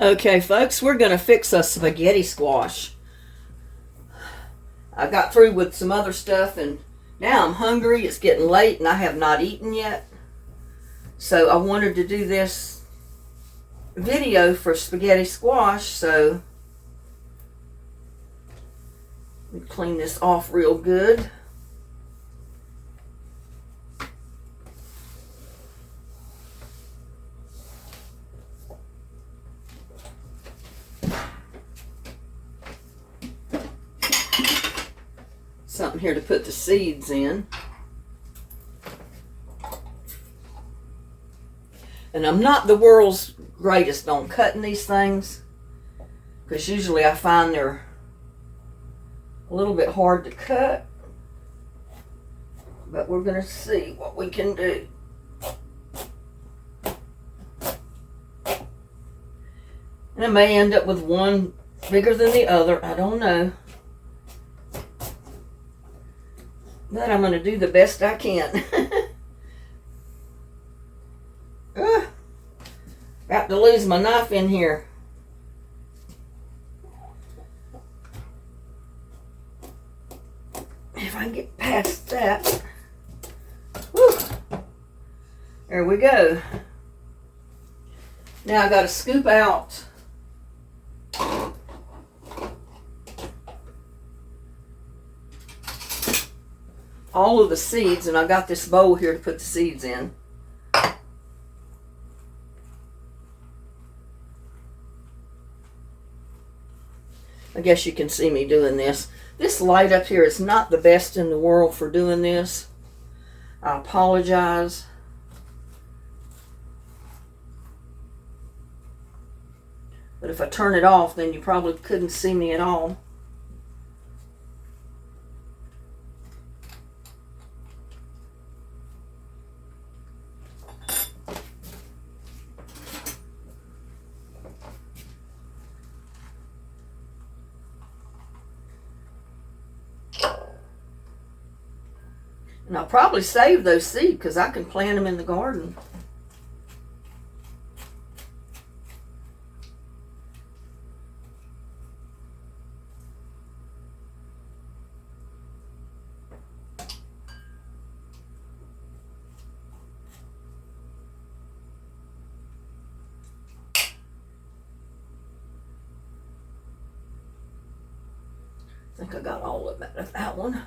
Okay, folks, we're going to fix a spaghetti squash. I got through with some other stuff and now I'm hungry. It's getting late and I have not eaten yet. So I wanted to do this video for spaghetti squash. So let me clean this off real good. Something here to put the seeds in. And I'm not the world's greatest on cutting these things, because usually I find they're a little bit hard to cut. But we're going to see what we can do. And I may end up with one bigger than the other. I don't know. But I'm going to do the best I can. About to lose my knife in here. If I can get past that. Whew. There we go. Now I got to scoop out all of the seeds, and I got this bowl here to put the seeds in. I guess you can see me doing this. This light up here is not the best in the world for doing this. I apologize. But if I turn it off, then you probably couldn't see me at all. And I'll probably save those seeds because I can plant them in the garden. I think I got all of that one.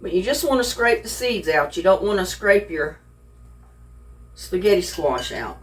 But you just want to scrape the seeds out. You don't want to scrape your spaghetti squash out.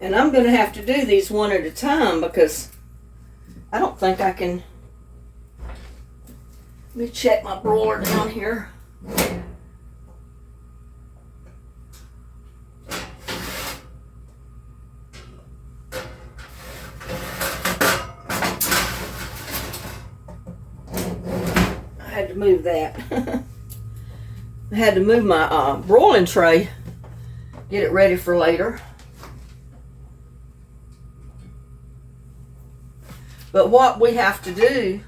And I'm going to have to do these one at a time because I don't think I can. Let me check my broiler down here. I had to move that. I had to move my broiling tray, get it ready for later. But what we have to do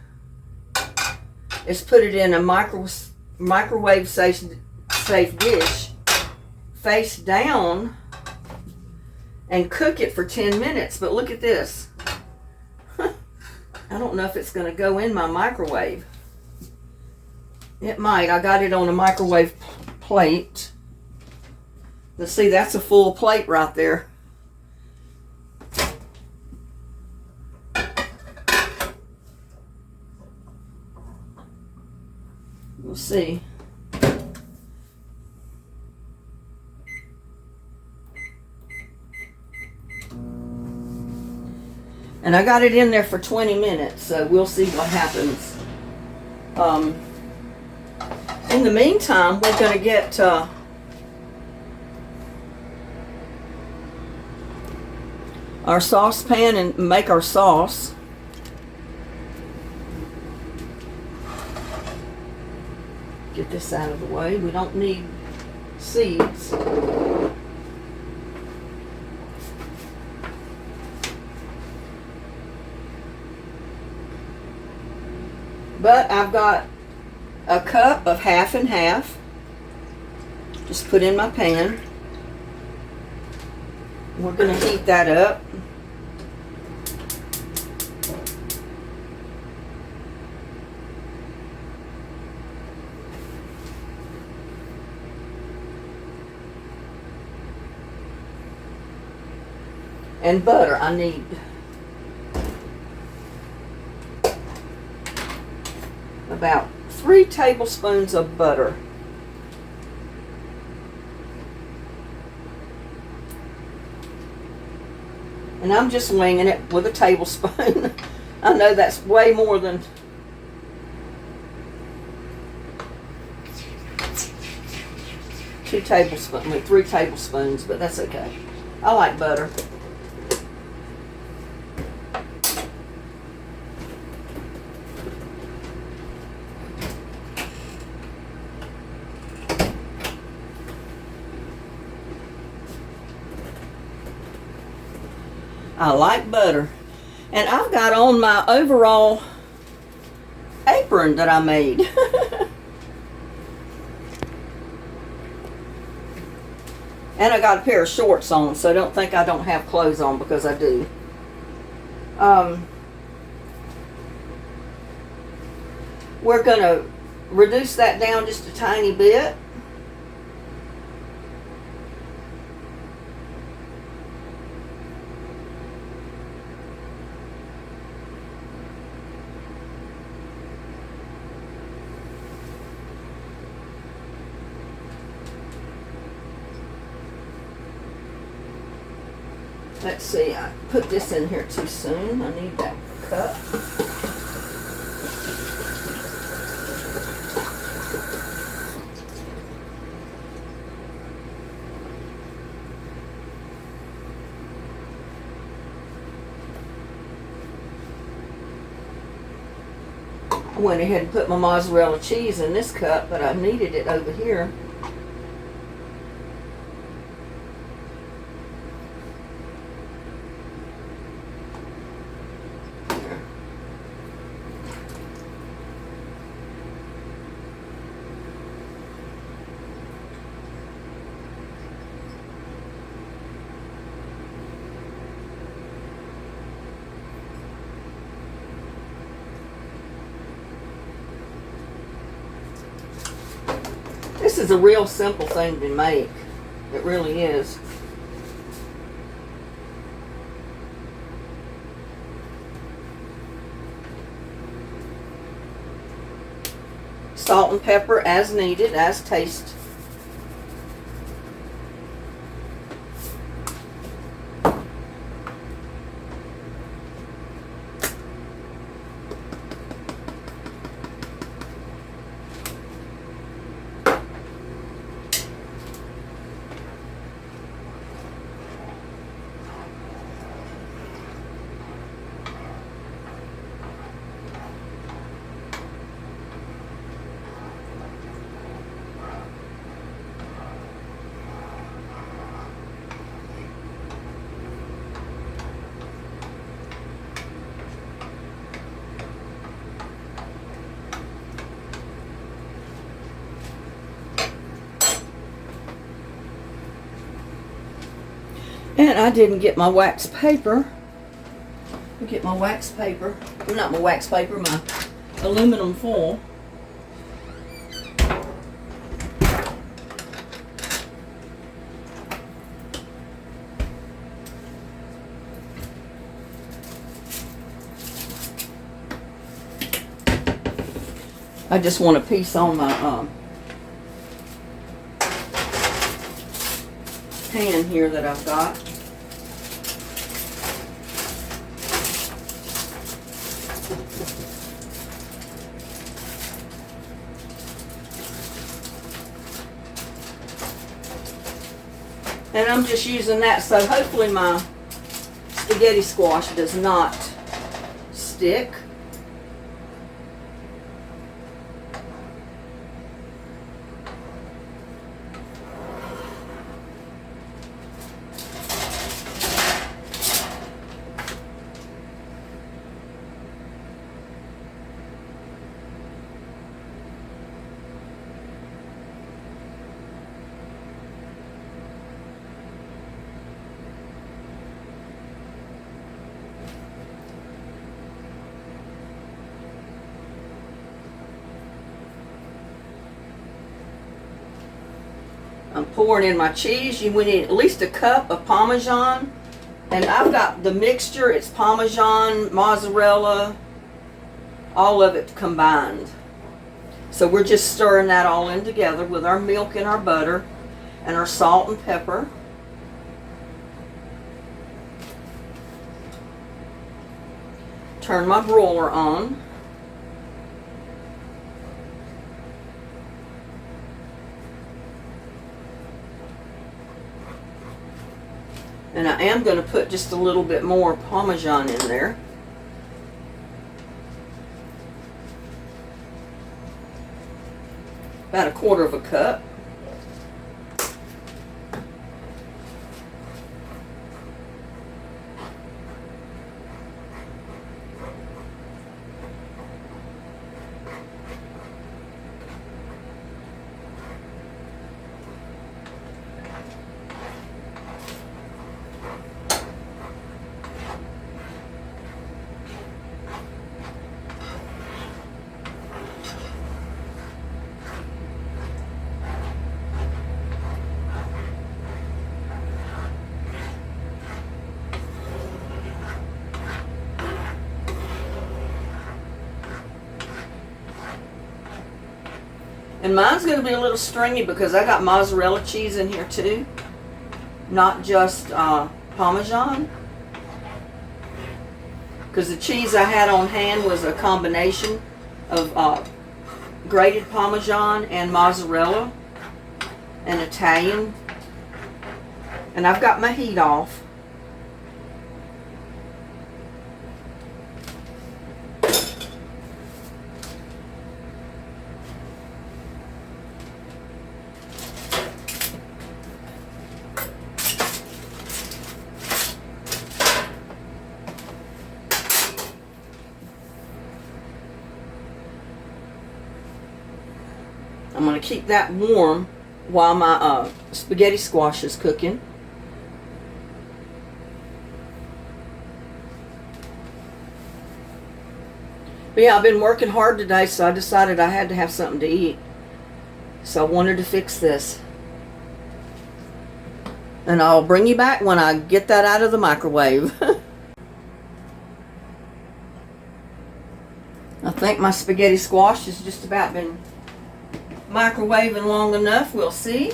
is put it in a microwave safe safe dish, face down, and cook it for 10 minutes. But look at this. I don't know if it's going to go in my microwave. It might. I got it on a microwave plate. Let's see, that's a full plate right there. We'll see. And I got it in there for 20 minutes, so we'll see what happens. In the meantime, we're going to get our saucepan and make our sauce. Get this out of the way. We don't need seeds. But I've got a cup of half and half. Just put in my pan. We're going to heat that up. And butter, I need about 3 tablespoons of butter. And I'm just winging it with a tablespoon. I know that's way more than three tablespoons, but that's okay. I like butter. I like butter. And I've got on my overall apron that I made. And I got a pair of shorts on, so don't think I don't have clothes on, because I do. We're going to reduce that down just a tiny bit. Let's see, I put this in here too soon. I need that cup. I went ahead and put my mozzarella cheese in this cup, but I needed it over here. This is a real simple thing to make. It really is. Salt and pepper as needed, as taste. And I didn't get my wax paper. I'll get my wax paper. Well, not my wax paper, my aluminum foil. I just want a piece on my pan here that I've got. And I'm just using that so hopefully my spaghetti squash does not stick. I'm pouring in my cheese. We need at least a cup of Parmesan. And I've got the mixture. It's Parmesan, mozzarella, all of it combined. So we're just stirring that all in together with our milk and our butter and our salt and pepper. Turn my broiler on. And I am going to put just a little bit more Parmesan in there. About 1/4 cup. And mine's going to be a little stringy because I got mozzarella cheese in here too, not just Parmesan. Because the cheese I had on hand was a combination of grated Parmesan and mozzarella and Italian. And I've got my heat off. I'm going to keep that warm while my spaghetti squash is cooking. But yeah, I've been working hard today, so I decided I had to have something to eat. So I wanted to fix this. And I'll bring you back when I get that out of the microwave. I think my spaghetti squash has just about been microwaving long enough. We'll see.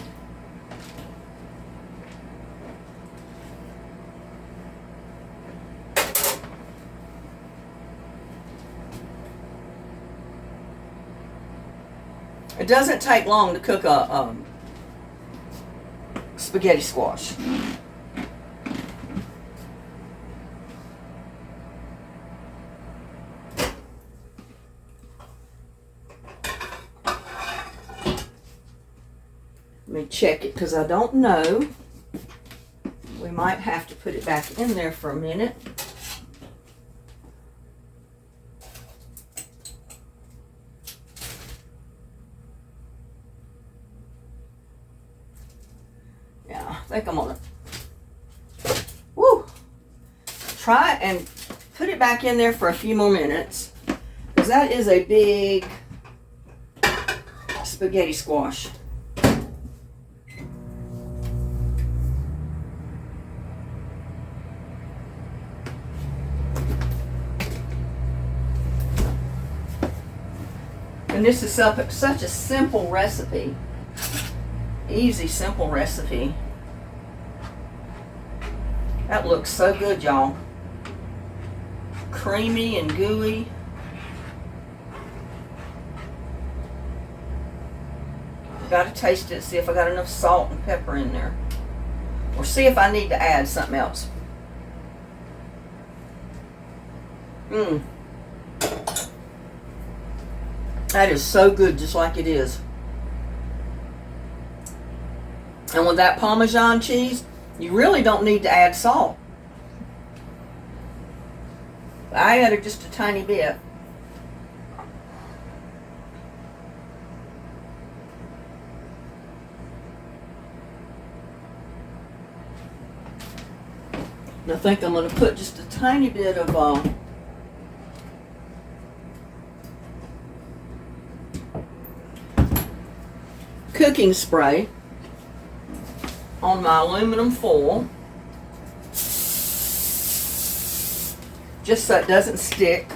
It doesn't take long to cook a spaghetti squash. Let me check it because I don't know. We might have to put it back in there for a minute. Yeah, I think I'm gonna try and put it back in there for a few more minutes, because that is a big spaghetti squash. And this is such a simple recipe. Easy, simple recipe. That looks so good, y'all. Creamy and gooey. Got to taste it, see if I got enough salt and pepper in there. Or see if I need to add something else. That is so good, just like it is. And with that Parmesan cheese, you really don't need to add salt. I added just a tiny bit. And I think I'm going to put just a tiny bit of cooking spray on my aluminum foil, just so it doesn't stick,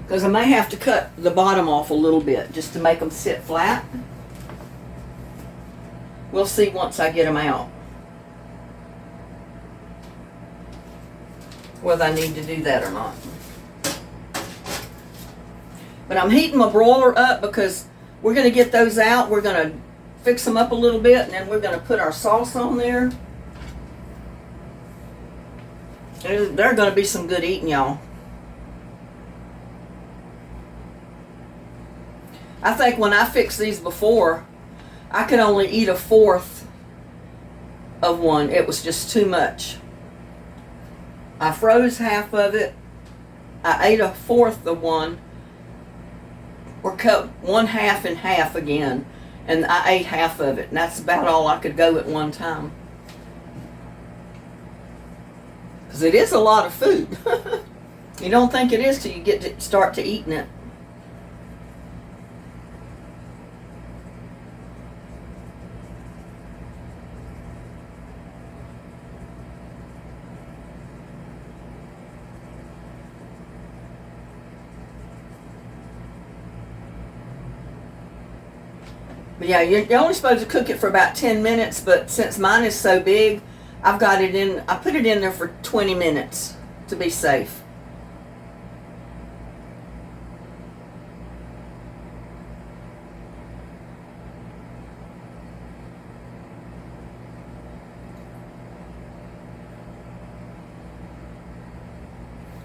because I may have to cut the bottom off a little bit just to make them sit flat. We'll see once I get them out whether I need to do that or not. But I'm heating my broiler up because we're going to get those out. We're going to fix them up a little bit, and then we're going to put our sauce on there. They're going to be some good eating, y'all. I think when I fixed these before, I could only eat a fourth of one. It was just too much. I froze half of it. I ate a fourth of one, or cut one half in half again, and I ate half of it, and that's about all I could go at one time. Because it is a lot of food. You don't think it is till you get to start to eating it. But yeah, you're only supposed to cook it for about 10 minutes, but since mine is so big, I've got it in, I put it in there for 20 minutes to be safe.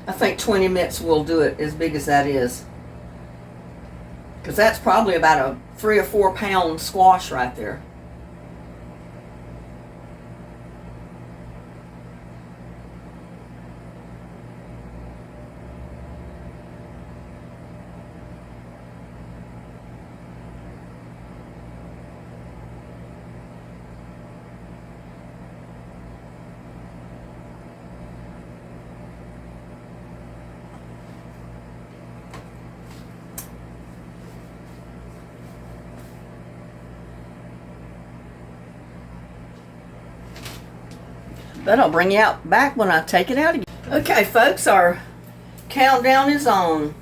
I think 20 minutes will do it, as big as that is. Because that's probably about a 3 or 4 pound squash right there. But I'll bring you out back when I take it out again. Okay, folks, our countdown is on.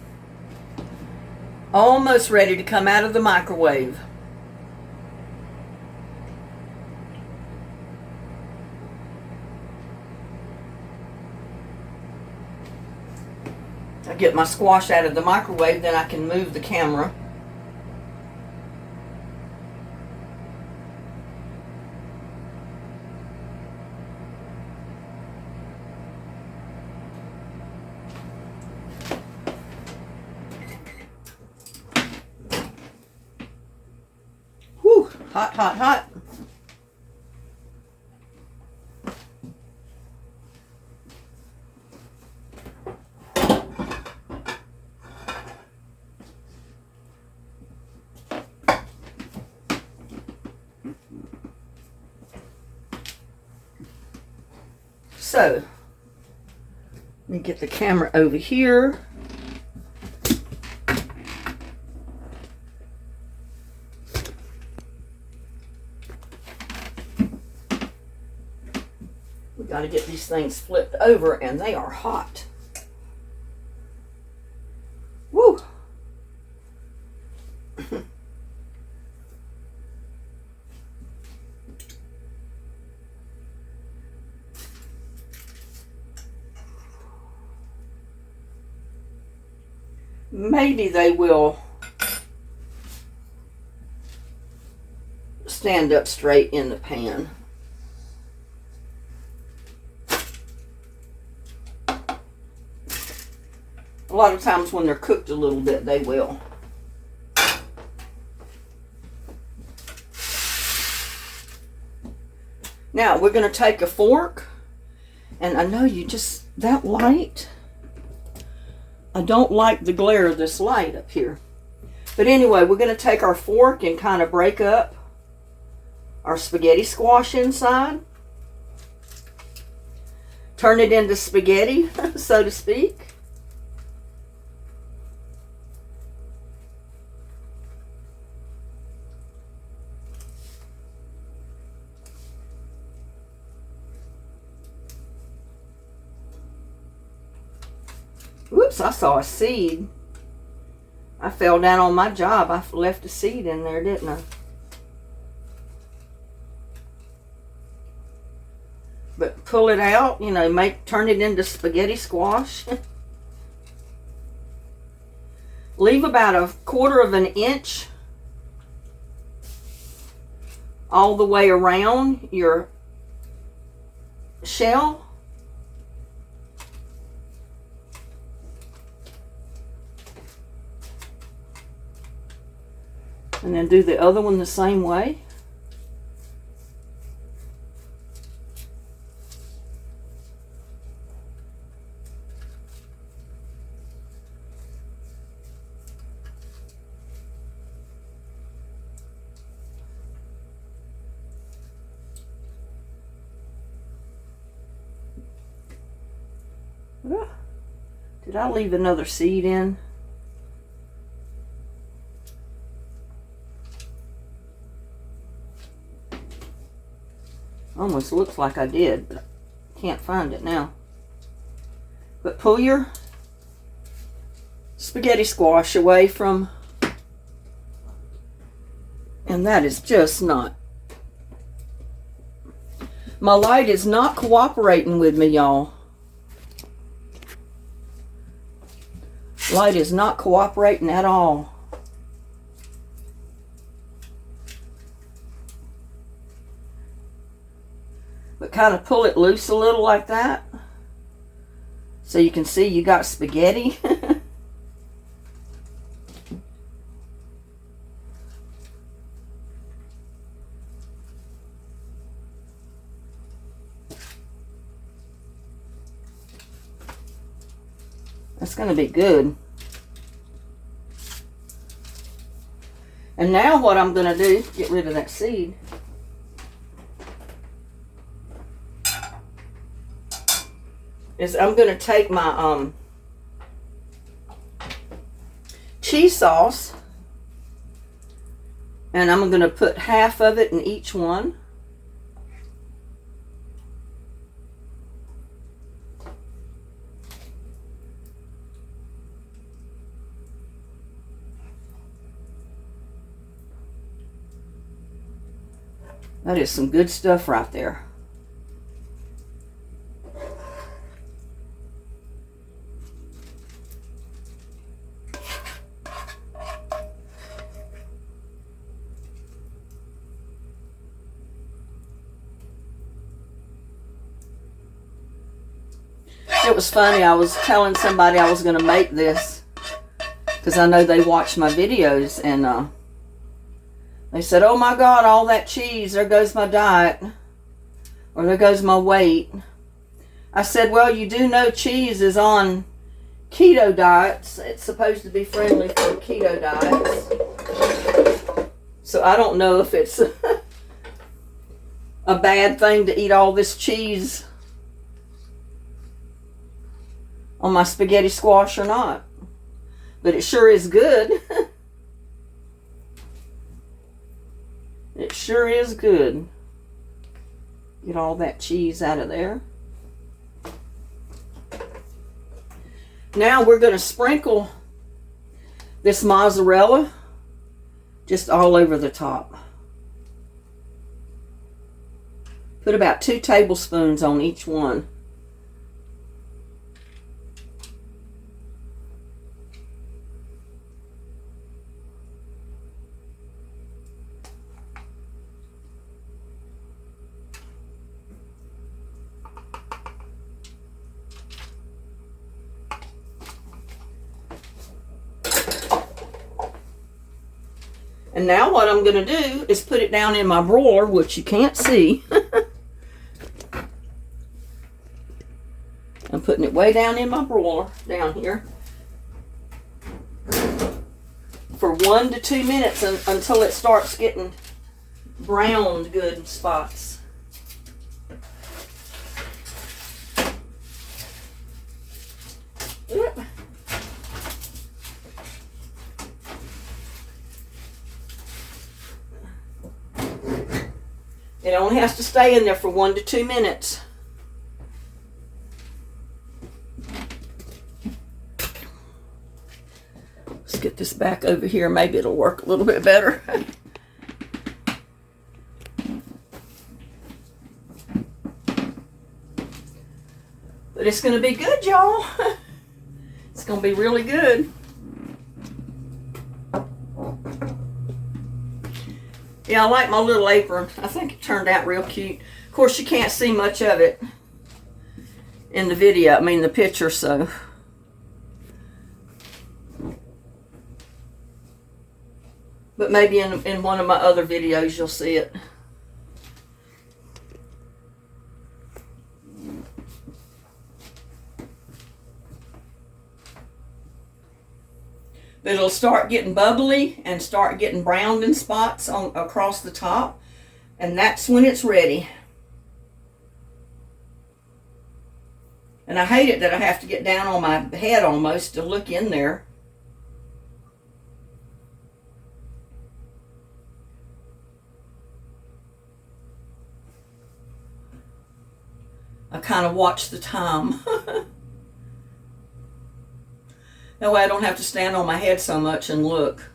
Almost ready to come out of the microwave. I get my squash out of the microwave, then I can move the camera. Hot, hot, hot. So, let me get the camera over here. We got to get these things flipped over, and they are hot. Woo! Maybe they will stand up straight in the pan. A lot of times when they're cooked a little bit, they will. Now, we're going to take a fork, and I know that light, I don't like the glare of this light up here. But anyway, we're going to take our fork and kind of break up our spaghetti squash inside. Turn it into spaghetti, so to speak. Whoops, I saw a seed. I fell down on my job. I left a seed in there, didn't I? But pull it out, you know, turn it into spaghetti squash. Leave about 1/4 of an inch all the way around your shell. And then do the other one the same way. Did I leave another seed in? Almost looks like I did, but I can't find it now. But pull your spaghetti squash away from, and that is just not, my light is not cooperating with me, y'all. Light is not cooperating at all. But kind of pull it loose a little like that, so you can see you got spaghetti. That's going to be good. And now what I'm going to do, get rid of that seed, is I'm going to take my cheese sauce, and I'm going to put half of it in each one. That is some good stuff right there. It was funny, I was telling somebody I was going to make this because I know they watch my videos, and they said, oh my God, all that cheese, there goes my diet, or there goes my weight. I said, well, you do know cheese is on keto diets. It's supposed to be friendly for keto diets. So I don't know if it's a bad thing to eat all this cheese on my spaghetti squash or not. But it sure is good. It sure is good. Get all that cheese out of there. Now we're going to sprinkle this mozzarella just all over the top. Put about 2 tablespoons on each one. And now what I'm going to do is put it down in my broiler, which you can't see. I'm putting it way down in my broiler, down here, for 1 to 2 minutes until it starts getting browned good in spots. Yep. It only has to stay in there for 1 to 2 minutes. Let's get this back over here. Maybe it'll work a little bit better. But it's going to be good, y'all. It's going to be really good. Yeah, I like my little apron. I think it turned out real cute. Of course, you can't see much of it in the video, I mean the picture, so. But maybe in one of my other videos you'll see it. But it'll start getting bubbly and start getting browned in spots across the top. And that's when it's ready. And I hate it that I have to get down on my head almost to look in there. I kind of watch the time. That way I don't have to stand on my head so much and look.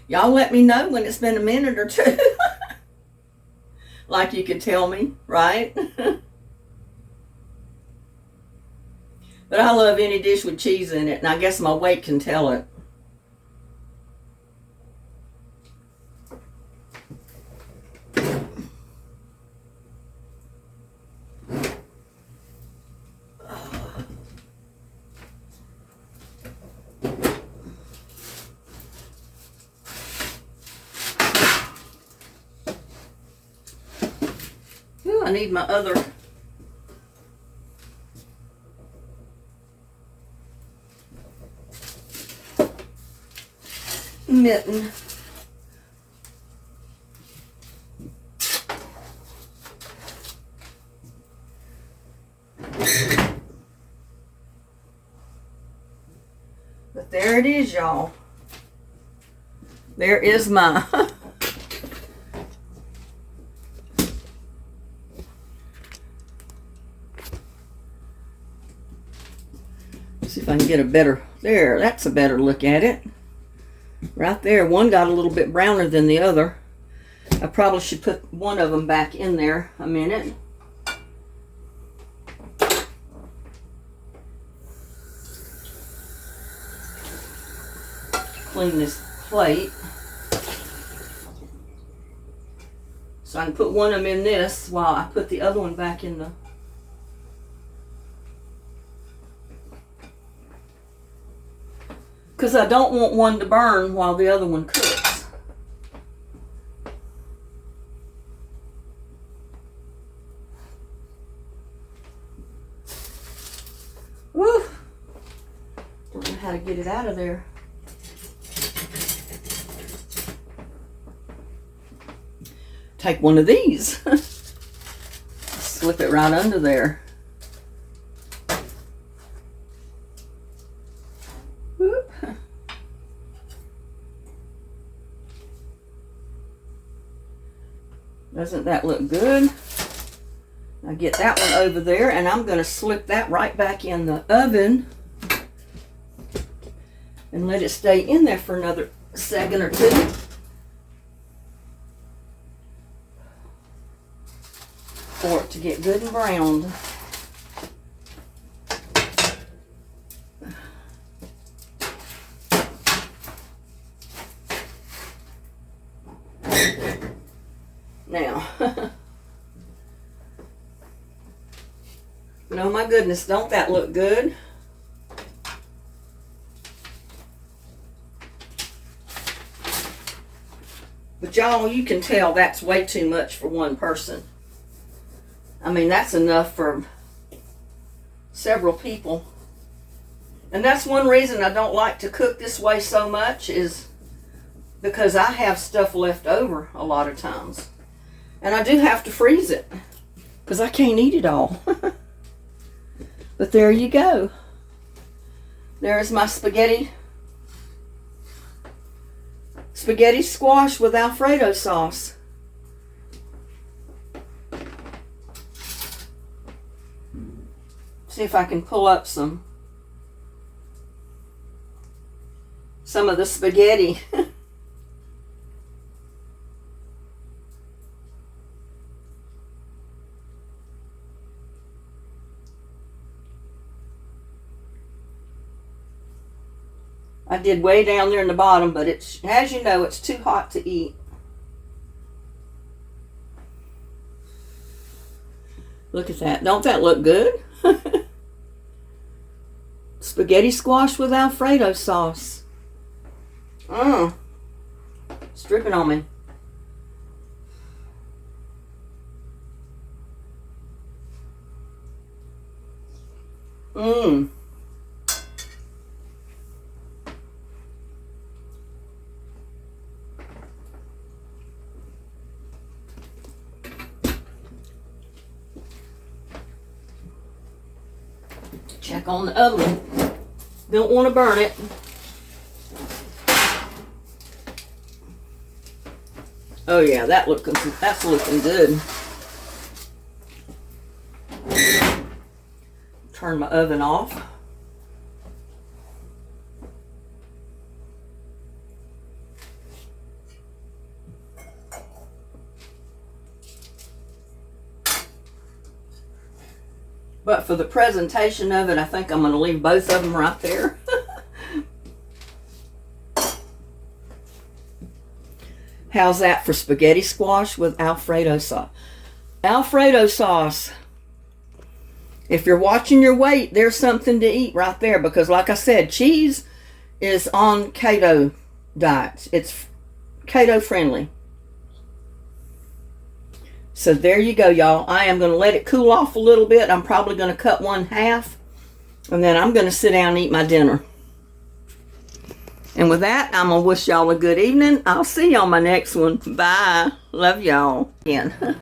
Y'all let me know when it's been a minute or two. Like you can tell me, right? But I love any dish with cheese in it, and I guess my weight can tell it. I need my other mitten. But there it is, y'all. There is my see if I can get a better, there, that's a better look at it. Right there, one got a little bit browner than the other. I probably should put one of them back in there a minute. Clean this plate so So I can put one of them in this while I put the other one back in the... Because I don't want one to burn while the other one cooks. Woo! Don't know how to get it out of there. Take one of these. Slip it right under there. Whoop. Doesn't that look good? Now get that one over there, and I'm going to slip that right back in the oven and let it stay in there for another second or two. For it to get good and browned. Now, oh my goodness, don't that look good? But y'all, you can tell that's way too much for one person. I mean, that's enough for several people. And that's one reason I don't like to cook this way so much, is because I have stuff left over a lot of times. And I do have to freeze it because I can't eat it all. But there you go. There's my spaghetti squash with Alfredo sauce. See if I can pull up some of the spaghetti. I did way down there in the bottom, but it's, as you know, it's too hot to eat. Look at that. Don't that look good? Spaghetti squash with Alfredo sauce. It's dripping on me. Check on the other one. Don't want to burn it. Oh yeah, that's looking good. Turn my oven off. But for the presentation of it, I think I'm going to leave both of them right there. How's that for spaghetti squash with Alfredo sauce? Alfredo sauce. If you're watching your weight, there's something to eat right there. Because like I said, cheese is on keto diets. It's keto friendly. So there you go, y'all. I am going to let it cool off a little bit. I'm probably going to cut one half. And then I'm going to sit down and eat my dinner. And with that, I'm going to wish y'all a good evening. I'll see you on my next one. Bye. Love y'all again.